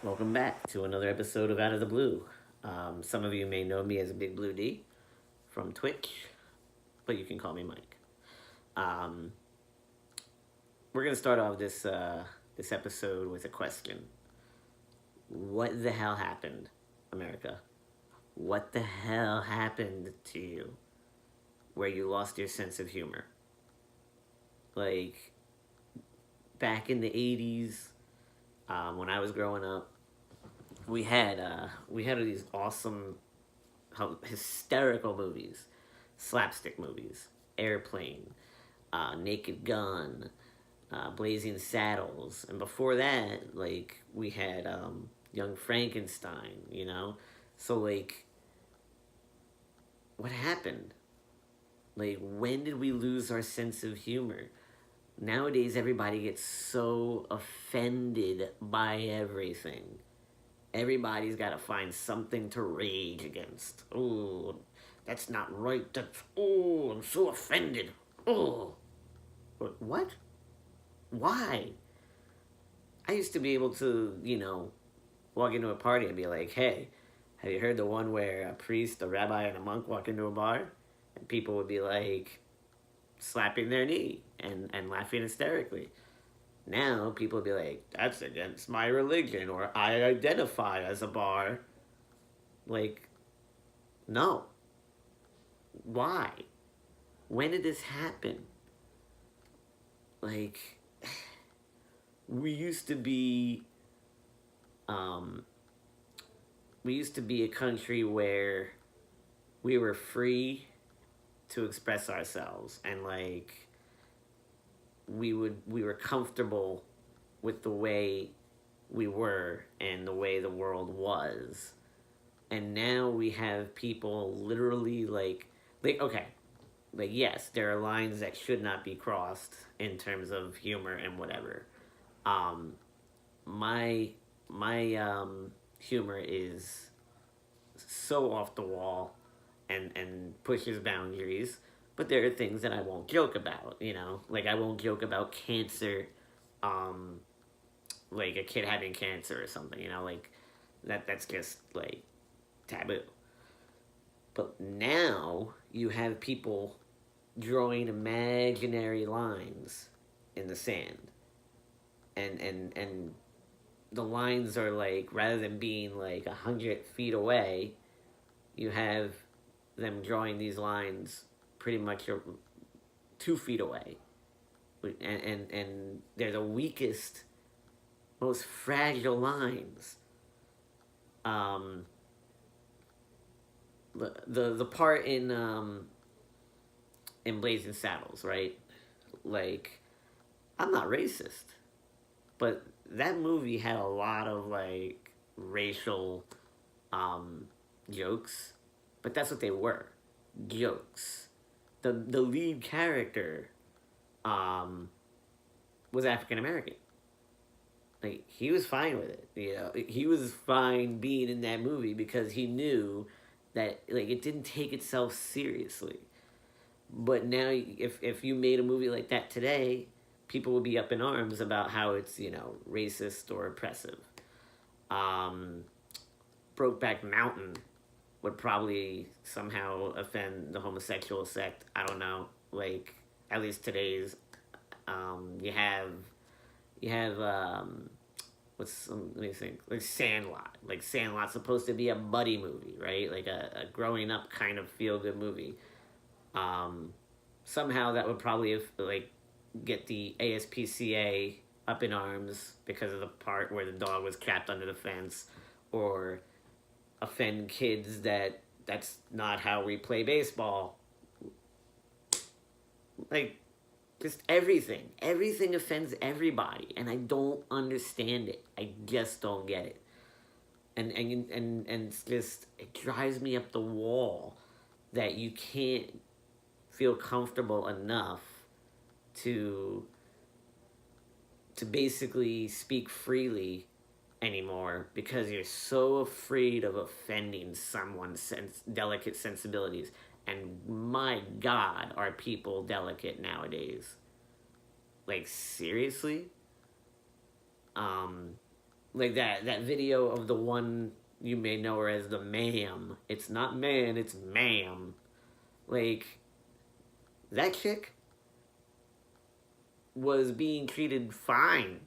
Welcome back to another episode of Out of the Blue. Some of you may know me as Big Blue D from Twitch, but you can call me Mike. Um, we're gonna start off this episode with a question: What the hell happened, America? What the hell happened to you, where you lost your sense of humor? Like back in the '80s, when I was growing up, we had these awesome hysterical movies, slapstick movies, Airplane, Naked Gun, Blazing Saddles, and before that, like we had Young Frankenstein. So like, what happened? Like, when did we lose our sense of humor? Nowadays, everybody gets so offended by everything. Everybody's got to find something to rage against. Oh, that's not right. Oh, I'm so offended. Oh, what? Why? I used to be able to, walk into a party and be like, hey, have you heard the one where a priest, a rabbi, and a monk walk into a bar? And people would be like slapping their knee and laughing hysterically. Now people would be like, that's against my religion, or I identify as a bar. Like, no. Why? When did this happen? Like, we used to be um we used to be a country where we were free to express ourselves, and like we were comfortable with the way we were and the way the world was. And now we have people literally like okay, like yes, there are lines that should not be crossed in terms of humor and whatever. Um, my humor is so off the wall and pushes boundaries, but there are things that I won't joke about. Like I won't joke about cancer, um, like a kid having cancer or something. Like that's just like taboo. But now you have people drawing imaginary lines in the sand, and the lines are like, rather than being like 100 feet away, you have them drawing these lines pretty much 2 feet away, and they're the weakest, most fragile lines. Um, the part in Blazing Saddles, right? Like, I'm not racist, but that movie had a lot of like racial um, jokes, but that's what they were, jokes. The lead character um, was African American. Like he was fine with it. He was fine being in that movie because he knew that like it didn't take itself seriously. But now, if you made a movie like that today, people would be up in arms about how it's racist or oppressive. Um, Brokeback Mountain would probably somehow offend the homosexual sect. I don't know. Like at least today's, you have let me think, like Sandlot. Like Sandlot's supposed to be a buddy movie, right? Like a growing up kind of feel good movie. Um, Somehow that would probably like get the ASPCA up in arms because of the part where the dog was trapped under the fence, or offend kids that's not how we play baseball. Like just everything offends everybody, and I don't understand it. I just don't get it. And it's just, it drives me up the wall that you can't feel comfortable enough to basically speak freely anymore because you're so afraid of offending someone's delicate sensibilities. And my God, are people delicate nowadays? Like seriously? Um, like that video of the one, you may know her as the ma'am. It's not man, it's ma'am. Like, that chick was being treated fine.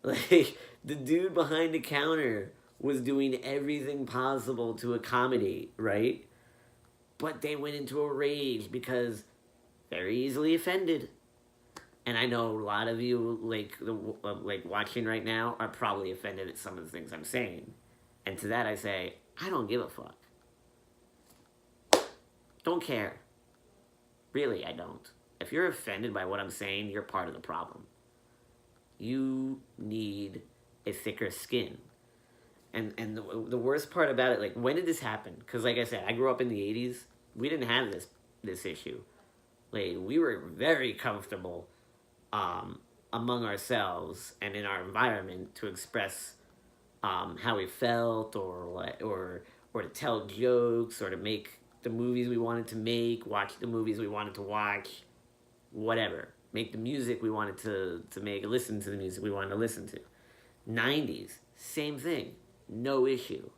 Like, the dude behind the counter was doing everything possible to accommodate, right? But they went into a rage because they're easily offended. And I know a lot of you, like watching right now, are probably offended at some of the things I'm saying. And to that I say, I don't give a fuck. Don't care. Really, I don't. If you're offended by what I'm saying, you're part of the problem. You need a thicker skin. And the worst part about it, like, when did this happen? Because, like I said, I grew up in the 80s. We didn't have this issue. Like, we were very comfortable among ourselves and in our environment to express how we felt, or to tell jokes, or to make the movies we wanted to make, watch the movies we wanted to watch, whatever. Make the music we wanted to make, listen to the music we wanted to listen to. 90s, same thing, no issue.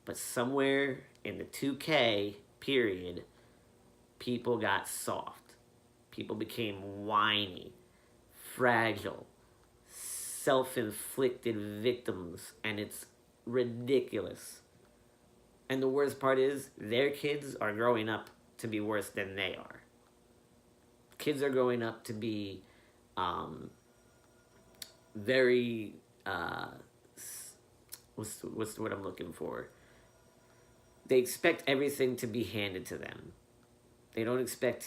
But somewhere in the 2K period, people got soft. People became whiny, fragile, self-inflicted victims, and it's ridiculous. And the worst part is, their kids are growing up to be worse than they are. Kids are growing up to be very what's the word I'm looking for? They expect everything to be handed to them. They don't expect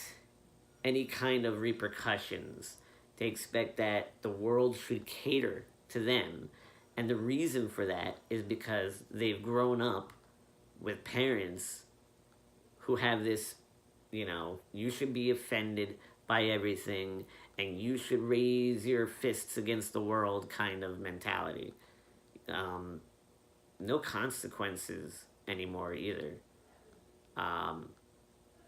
any kind of repercussions. They expect that the world should cater to them. And the reason for that is because they've grown up with parents who have this, you should be offended by everything, and you should raise your fists against the world kind of mentality. No consequences anymore either.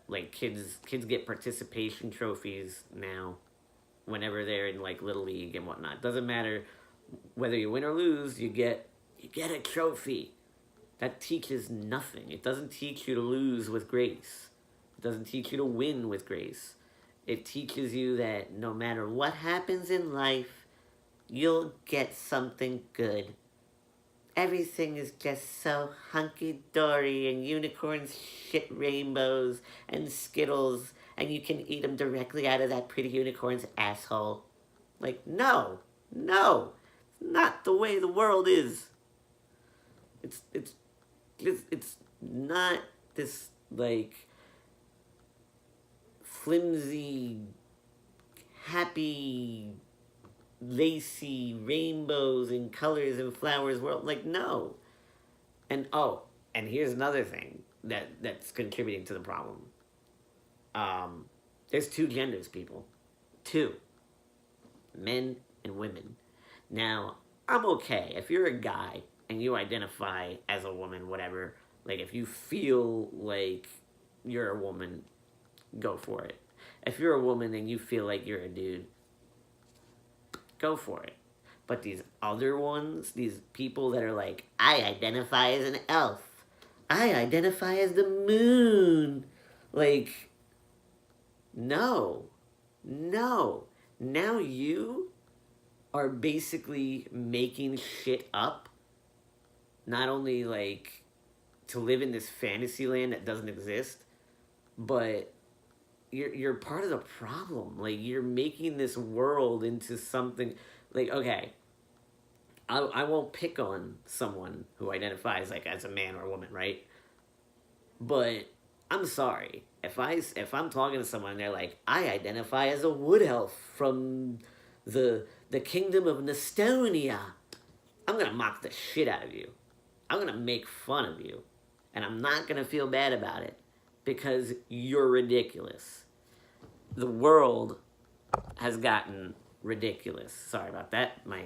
Like, kids get participation trophies now whenever they're in, like, Little League and whatnot. Doesn't matter whether you win or lose, you get a trophy. That teaches nothing. It doesn't teach you to lose with grace. It doesn't teach you to win with grace. It teaches you that no matter what happens in life, you'll get something good. Everything is just so hunky-dory, and unicorns shit rainbows and Skittles, and you can eat them directly out of that pretty unicorn's asshole. Like, no, not the way the world is. It's not this, like, flimsy, happy, lacy rainbows and colors and flowers world. Like, no. And here's another thing that's contributing to the problem. There's two genders, people. Two. Men and women. Now, I'm okay if you're a guy and you identify as a woman, whatever. Like, if you feel like you're a woman, go for it. If you're a woman and you feel like you're a dude, go for it. But these other ones, these people that are like, I identify as an elf, I identify as the moon. Like, no. Now you are basically making shit up. Not only, like, to live in this fantasy land that doesn't exist, but you're part of the problem. Like, you're making this world into something. Like, okay, I won't pick on someone who identifies, like, as a man or a woman, right? But I'm sorry, if I'm talking to someone and they're like, I identify as a wood elf from the kingdom of Nestonia, I'm gonna mock the shit out of you. I'm gonna make fun of you, and I'm not gonna feel bad about it because you're ridiculous. The world has gotten ridiculous. Sorry about that. My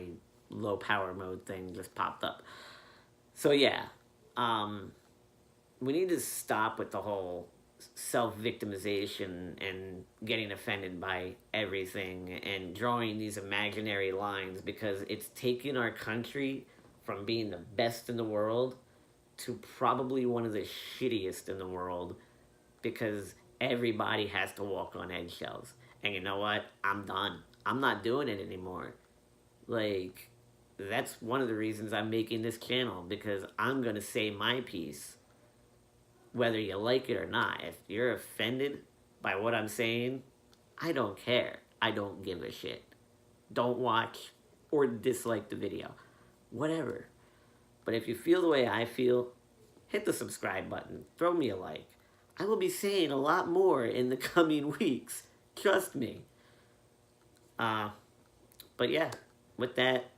low power mode thing just popped up. So yeah, we need to stop with the whole self-victimization and getting offended by everything and drawing these imaginary lines, because it's taken our country from being the best in the world to probably one of the shittiest in the world because everybody has to walk on eggshells. And you know what? I'm done. I'm not doing it anymore. Like, that's one of the reasons I'm making this channel, because I'm going to say my piece, whether you like it or not. If you're offended by what I'm saying, I don't care. I don't give a shit. Don't watch or dislike the video. Whatever. But if you feel the way I feel, hit the subscribe button. Throw me a like. I will be saying a lot more in the coming weeks. Trust me. But yeah, with that,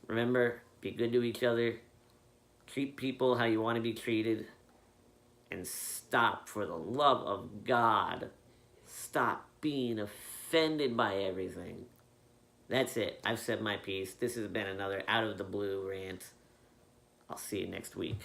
remember, be good to each other. Treat people how you want to be treated. And stop, for the love of God, stop being offended by everything. That's it. I've said my piece. This has been another Out of the Blue rant. I'll see you next week.